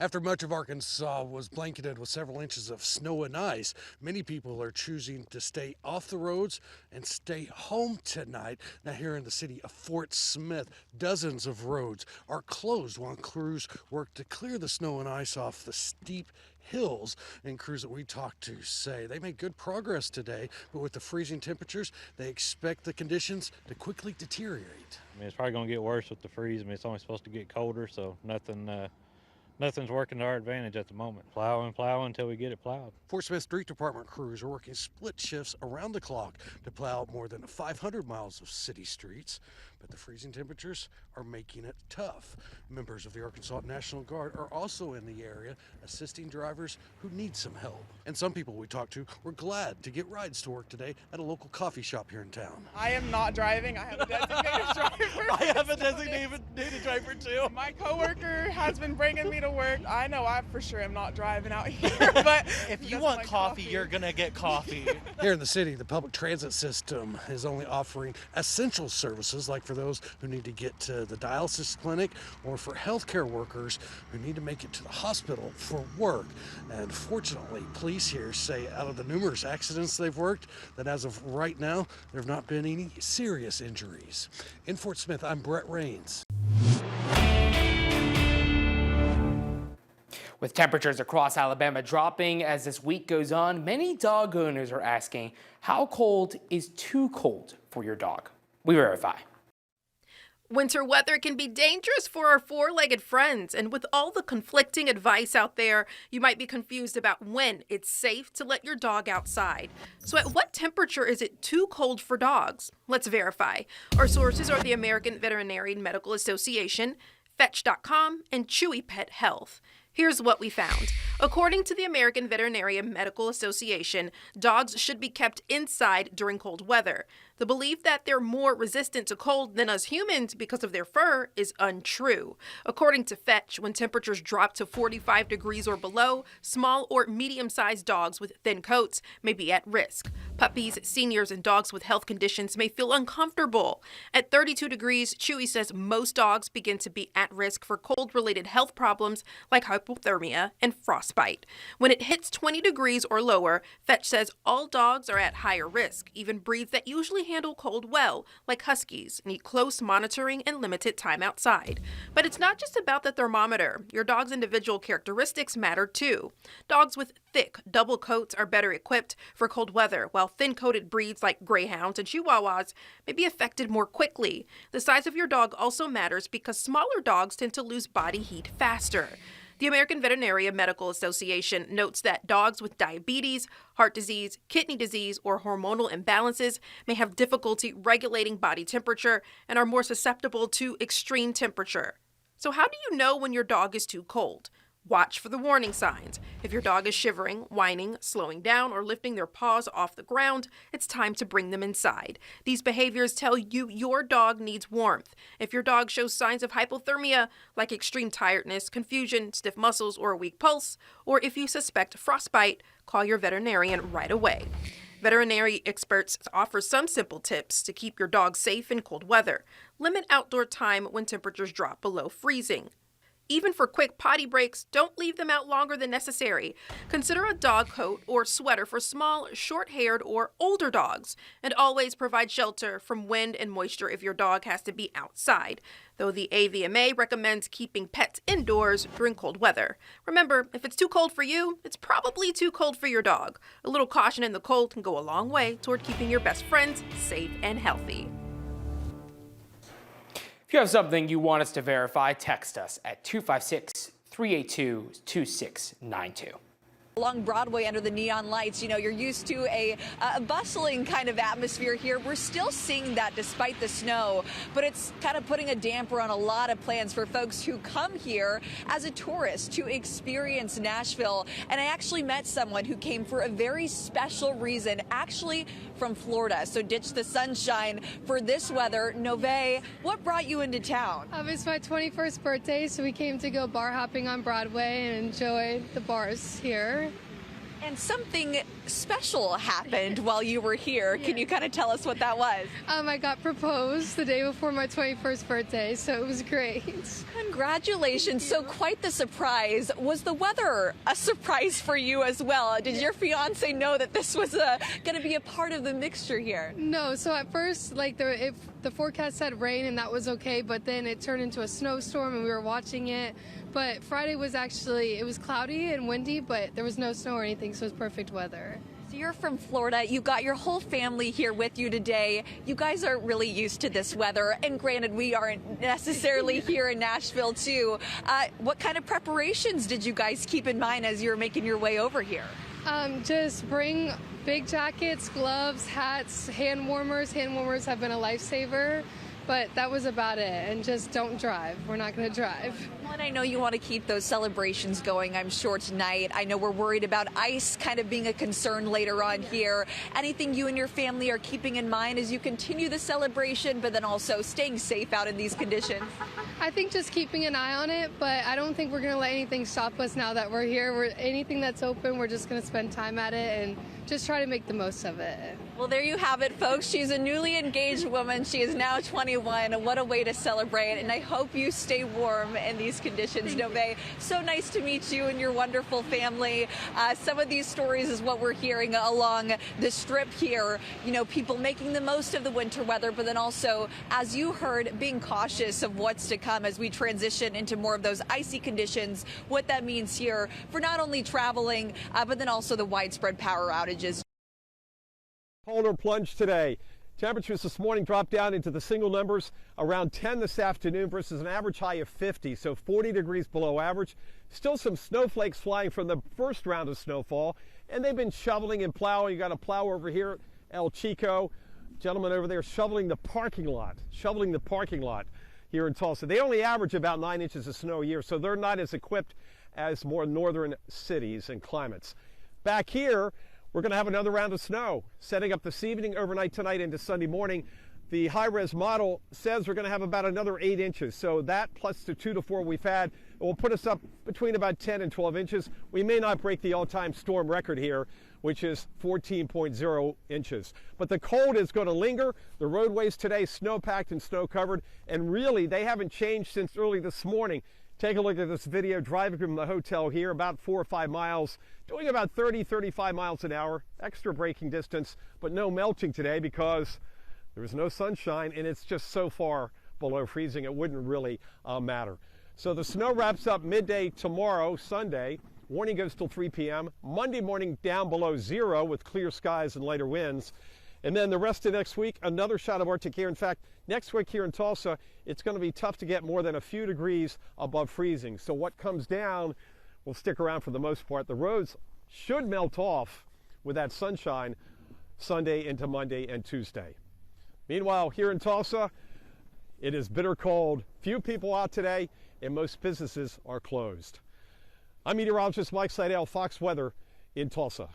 After much of Arkansas was blanketed with several inches of snow and ice, many people are choosing to stay off the roads and stay home tonight. Now here in the city of Fort Smith, dozens of roads are closed while crews work to clear the snow and ice off the steep hills. And crews that we talked to say they made good progress today, but with the freezing temperatures, they expect the conditions to quickly deteriorate. I mean, it's probably going to get worse with the freeze. I mean, it's only supposed to get colder, so nothing's working to our advantage at the moment. Plow until we get it plowed. Fort Smith Street Department crews are working split shifts around the clock to plow more than 500 miles of city streets, but the freezing temperatures are making it tough. Members of the Arkansas National Guard are also in the area assisting drivers who need some help. And some people we talked to were glad to get rides to work today at a local coffee shop here in town. I am not driving. I have a designated driver. I have a designated driver too. My coworker has been bringing me to work. I know I for sure am not driving out here, but if you want coffee, you're gonna get coffee. Here in the city, the public transit system is only offering essential services, like for those who need to get to the dialysis clinic or for healthcare workers who need to make it to the hospital for work. And fortunately, police here say out of the numerous accidents they've worked, that as of right now, there have not been any serious injuries. In Fort Smith, I'm Brett Rains. With temperatures across Alabama dropping as this week goes on, many dog owners are asking, how cold is too cold for your dog? We verify. Winter weather can be dangerous for our four-legged friends, and with all the conflicting advice out there, you might be confused about when it's safe to let your dog outside. So at what temperature is it too cold for dogs? Let's verify. Our sources are the American Veterinary Medical Association, Fetch.com, and Chewy Pet Health. Here's what we found. According to the American Veterinary Medical Association, dogs should be kept inside during cold weather. The belief that they're more resistant to cold than us humans because of their fur is untrue. According to Fetch, when temperatures drop to 45 degrees or below, small or medium-sized dogs with thin coats may be at risk. Puppies, seniors, and dogs with health conditions may feel uncomfortable. At 32 degrees, Chewy says most dogs begin to be at risk for cold-related health problems like hypothermia and frostbite. When it hits 20 degrees or lower, Fetch says all dogs are at higher risk, even breeds that usually handle cold well, like huskies, need close monitoring and limited time outside. But it's not just about the thermometer. Your dog's individual characteristics matter too. Dogs with thick, double coats are better equipped for cold weather, while thin-coated breeds like greyhounds and chihuahuas may be affected more quickly. The size of your dog also matters because smaller dogs tend to lose body heat faster. The American Veterinary Medical Association notes that dogs with diabetes, heart disease, kidney disease, or hormonal imbalances may have difficulty regulating body temperature and are more susceptible to extreme temperature. So how do you know when your dog is too cold? Watch for the warning signs. If your dog is shivering, whining, slowing down, or lifting their paws off the ground, it's time to bring them inside. These behaviors tell you your dog needs warmth. If your dog shows signs of hypothermia, like extreme tiredness, confusion, stiff muscles, or a weak pulse, or if you suspect frostbite, call your veterinarian right away. Veterinary experts offer some simple tips to keep your dog safe in cold weather. Limit outdoor time when temperatures drop below freezing. Even for quick potty breaks, don't leave them out longer than necessary. Consider a dog coat or sweater for small, short-haired, or older dogs. And always provide shelter from wind and moisture if your dog has to be outside, though the AVMA recommends keeping pets indoors during cold weather. Remember, if it's too cold for you, it's probably too cold for your dog. A little caution in the cold can go a long way toward keeping your best friends safe and healthy. If you have something you want us to verify, text us at 256-382-2692. Along Broadway under the neon lights, you're used to a bustling kind of atmosphere here. We're still seeing that despite the snow, but it's kind of putting a damper on a lot of plans for folks who come here as a tourist to experience Nashville. And I actually met someone who came for a very special reason, actually from Florida. So ditch the sunshine for this weather. Nove, what brought you into town? It's my 21st birthday, so we came to go bar hopping on Broadway and enjoy the bars here. And something special happened while you were here. Can you kind of tell us what that was? I got proposed the day before my 21st birthday, so it was great. Congratulations. So quite the surprise. Was the weather a surprise for you as well? Did your fiance know that this was going to be a part of the mixture here? No, so at first, like the forecast said rain and that was okay, but then it turned into a snowstorm and we were watching it. But Friday was it was cloudy and windy, but there was no snow or anything, so it was perfect weather. So you're from Florida. You got your whole family here with you today. You guys are really used to this weather, and granted, we aren't necessarily here in Nashville too. What kind of preparations did you guys keep in mind as you were making your way over here? Just bring big jackets, gloves, hats, hand warmers. Hand warmers have been a lifesaver, but that was about it. And just don't drive. We're not going to drive. Well, and I know you want to keep those celebrations going, I'm sure, tonight. I know we're worried about ice kind of being a concern later on here. Anything you and your family are keeping in mind as you continue the celebration, but then also staying safe out in these conditions? I think just keeping an eye on it, but I don't think we're going to let anything stop us now that we're here. Anything that's open, we're just going to spend time at it and just try to make the most of it. Well, there you have it, folks. She's a newly engaged woman. She is now 21. What a way to celebrate. And I hope you stay warm in these conditions, Nove. So nice to meet you and your wonderful family. Some of these stories is what we're hearing along the strip here. You know, people making the most of the winter weather, but then also, as you heard, being cautious of what's to come as we transition into more of those icy conditions, what that means here for not only traveling, but then also the widespread power outages. Polar plunge today. Temperatures this morning dropped down into the single numbers around 10 this afternoon versus an average high of 50, so 40 degrees below average. Still some snowflakes flying from the first round of snowfall, and they've been shoveling and plowing. You got a plow over here, El Chico. Gentleman over there shoveling the parking lot here in Tulsa. They only average about 9 inches of snow a year, so they're not as equipped as more northern cities and climates. Back here, we're going to have another round of snow setting up this evening, overnight tonight into Sunday morning. The high-res model says we're going to have about another 8 inches. So that plus the 2 to 4 we've had will put us up between about 10 and 12 inches. We may not break the all-time storm record here, which is 14.0 inches. But the cold is going to linger. The roadways today snow-packed and snow-covered. And really, they haven't changed since early this morning. Take a look at this video driving from the hotel here, about 4 or 5 miles, doing about 30, 35 miles an hour, extra braking distance, but no melting today because there is no sunshine and it's just so far below freezing it wouldn't really matter. So the snow wraps up midday tomorrow, Sunday. Warning goes till 3 p.m. Monday morning down below 0 with clear skies and lighter winds. And then the rest of next week, another shot of Arctic air. In fact, next week here in Tulsa, it's going to be tough to get more than a few degrees above freezing. So what comes down will stick around for the most part. The roads should melt off with that sunshine Sunday into Monday and Tuesday. Meanwhile, here in Tulsa, it is bitter cold. Few people out today, and most businesses are closed. I'm meteorologist Mike Seidel, Fox Weather in Tulsa.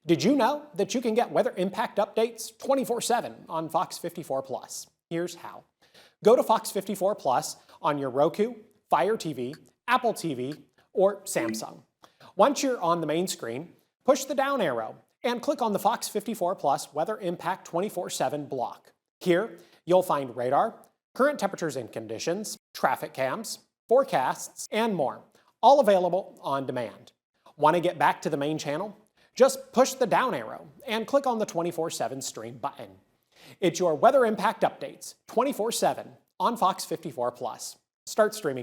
Did you know that you can get weather impact updates 24/7 on Fox 54 Plus? Here's how. Go to Fox 54 Plus on your Roku, Fire TV, Apple TV, or Samsung. Once you're on the main screen, push the down arrow and click on the Fox 54 Plus Weather Impact 24/7 block. Here, you'll find radar, current temperatures and conditions, traffic cams, forecasts, and more, all available on demand. Want to get back to the main channel? Just push the down arrow and click on the 24/7 stream button. It's your weather impact updates 24/7 on Fox 54 Plus. Start streaming